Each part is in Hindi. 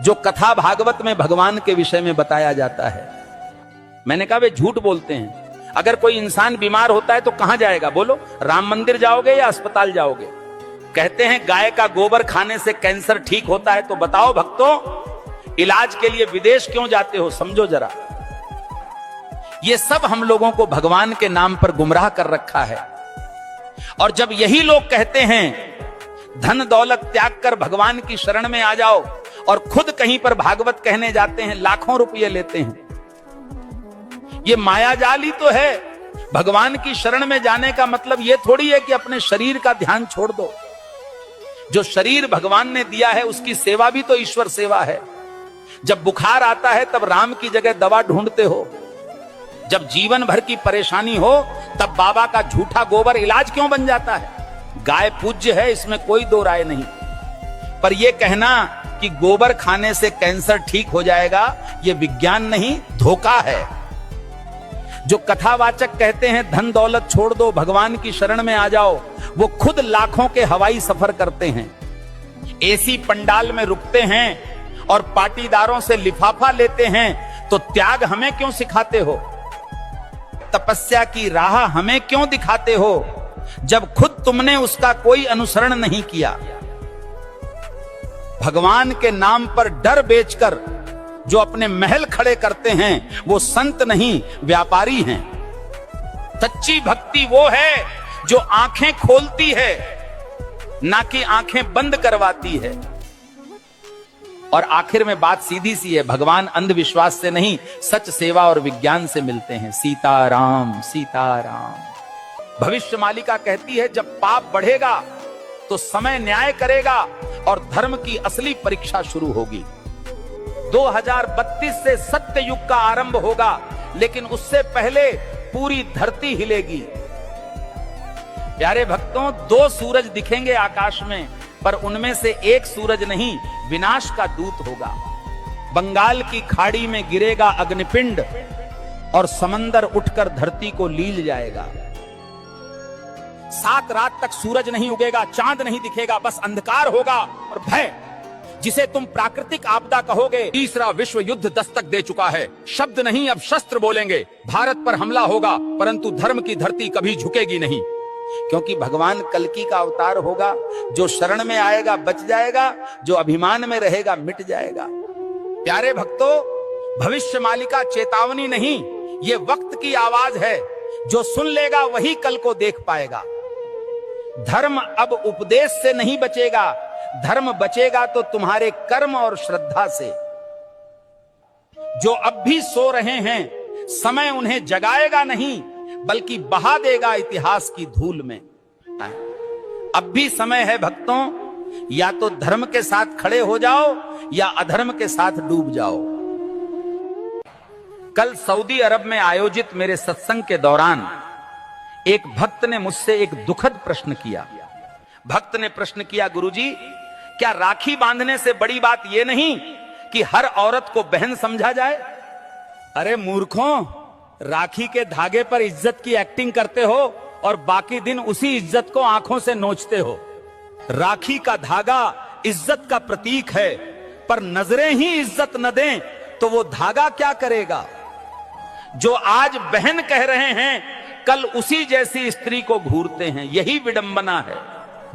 जो कथा भागवत में भगवान के विषय में बताया जाता है। मैंने कहा वे झूठ बोलते हैं। अगर कोई इंसान बीमार होता है तो कहां जाएगा बोलो? राम मंदिर जाओगे या अस्पताल जाओगे? कहते हैं गाय का गोबर खाने से कैंसर ठीक होता है, तो बताओ भक्तों, इलाज के लिए विदेश क्यों जाते हो? समझो जरा। ये सब हम लोगों को भगवान के नाम पर गुमराह कर रखा है। और जब यही लोग कहते हैं धन दौलत त्याग कर भगवान की शरण में आ जाओ, और खुद कहीं पर भागवत कहने जाते हैं, लाखों रुपये लेते हैं। ये मायाजाल ही तो है। भगवान की शरण में जाने का मतलब यह थोड़ी है कि अपने शरीर का ध्यान छोड़ दो। जो शरीर भगवान ने दिया है उसकी सेवा भी तो ईश्वर सेवा है। जब बुखार आता है तब राम की जगह दवा ढूंढते हो। जब जीवन भर की परेशानी हो तब बाबा का झूठा गोबर इलाज क्यों बन जाता है? गाय पूज्य है, इसमें कोई दो राय नहीं, पर यह कहना कि गोबर खाने से कैंसर ठीक हो जाएगा, यह विज्ञान नहीं, धोखा है। जो कथावाचक कहते हैं धन दौलत छोड़ दो, भगवान की शरण में आ जाओ, वो खुद लाखों के हवाई सफर करते हैं, एसी पंडाल में रुकते हैं और पाटीदारों से लिफाफा लेते हैं। तो त्याग हमें क्यों सिखाते हो? तपस्या की राह हमें क्यों दिखाते हो, जब खुद तुमने उसका कोई अनुसरण नहीं किया? भगवान के नाम पर डर बेचकर जो अपने महल खड़े करते हैं वो संत नहीं, व्यापारी हैं। सच्ची भक्ति वो है जो आंखें खोलती है, ना कि आंखें बंद करवाती है। और आखिर में बात सीधी सी है, भगवान अंधविश्वास से नहीं, सच सेवा और विज्ञान से मिलते हैं। सीताराम सीताराम। भविष्य मालिका कहती है जब पाप बढ़ेगा तो समय न्याय करेगा और धर्म की असली परीक्षा शुरू होगी। 2032 से सत्य युग का आरंभ होगा, लेकिन उससे पहले पूरी धरती हिलेगी। प्यारे भक्तों, 2 सूरज दिखेंगे आकाश में, पर उनमें से एक सूरज नहीं, विनाश का दूत होगा। बंगाल की खाड़ी में गिरेगा अग्निपिंड और समंदर उठकर धरती को लील जाएगा। 7 रात तक सूरज नहीं उगेगा, चांद नहीं दिखेगा, बस अंधकार होगा और भय, जिसे तुम प्राकृतिक आपदा कहोगे। तीसरा विश्व युद्ध दस्तक दे चुका है। शब्द नहीं अब शस्त्र बोलेंगे। भारत पर हमला होगा, परंतु धर्म की धरती कभी झुकेगी नहीं। क्योंकि भगवान कल्कि का अवतार होगा। जो शरण में आएगा बच जाएगा, जो अभिमान में रहेगा मिट जाएगा। प्यारे भक्तों, भविष्य मालिका चेतावनी नहीं, ये वक्त की आवाज है। जो सुन लेगा वही कल को देख पाएगा। धर्म अब उपदेश से नहीं बचेगा, धर्म बचेगा तो तुम्हारे कर्म और श्रद्धा से। जो अब भी सो रहे हैं, समय उन्हें जगाएगा नहीं, बल्कि बहा देगा इतिहास की धूल में। अब भी समय है भक्तों, या तो धर्म के साथ खड़े हो जाओ या अधर्म के साथ डूब जाओ। कल सऊदी अरब में आयोजित मेरे सत्संग के दौरान एक भक्त ने मुझसे एक दुखद प्रश्न किया। भक्त ने प्रश्न किया, गुरुजी, क्या राखी बांधने से बड़ी बात यह नहीं कि हर औरत को बहन समझा जाए? अरे मूर्खों, राखी के धागे पर इज्जत की एक्टिंग करते हो और बाकी दिन उसी इज्जत को आंखों से नोचते हो। राखी का धागा इज्जत का प्रतीक है, पर नजरें ही इज्जत न दें तो वो धागा क्या करेगा? जो आज बहन कह रहे हैं, कल उसी जैसी स्त्री को घूरते हैं। यही विडंबना है।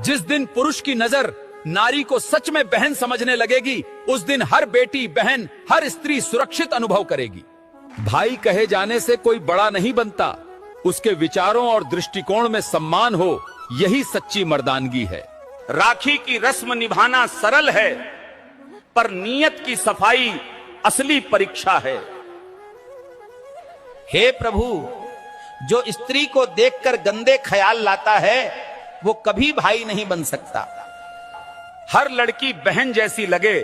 जिस दिन पुरुष की नजर नारी को सच में बहन समझने लगेगी, उस दिन हर बेटी, बहन, हर स्त्री सुरक्षित अनुभव करेगी। भाई कहे जाने से कोई बड़ा नहीं बनता, उसके विचारों और दृष्टिकोण में सम्मान हो, यही सच्ची मर्दानगी है। राखी की रस्म निभाना सरल है, पर नीयत की सफाई असली परीक्षा है। हे प्रभु, जो स्त्री को देखकर गंदे ख्याल लाता है वो कभी भाई नहीं बन सकता। हर लड़की बहन जैसी लगे,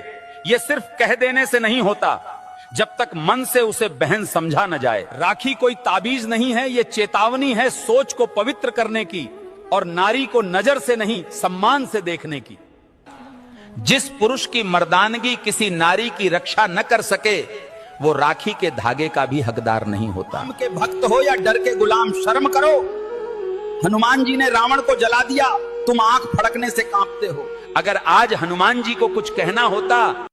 ये सिर्फ कह देने से नहीं होता, जब तक मन से उसे बहन समझा न जाए। राखी कोई ताबीज नहीं है, ये चेतावनी है सोच को पवित्र करने की और नारी को नजर से नहीं सम्मान से देखने की। जिस पुरुष की मर्दानगी किसी नारी की रक्षा न कर सके, वो राखी के धागे का भी हकदार नहीं होता। राम के भक्त हो या डर के गुलाम, शर्म करो। हनुमान जी ने रावण को जला दिया, तुम आंख फड़कने से कांपते हो। अगर आज हनुमान जी को कुछ कहना होता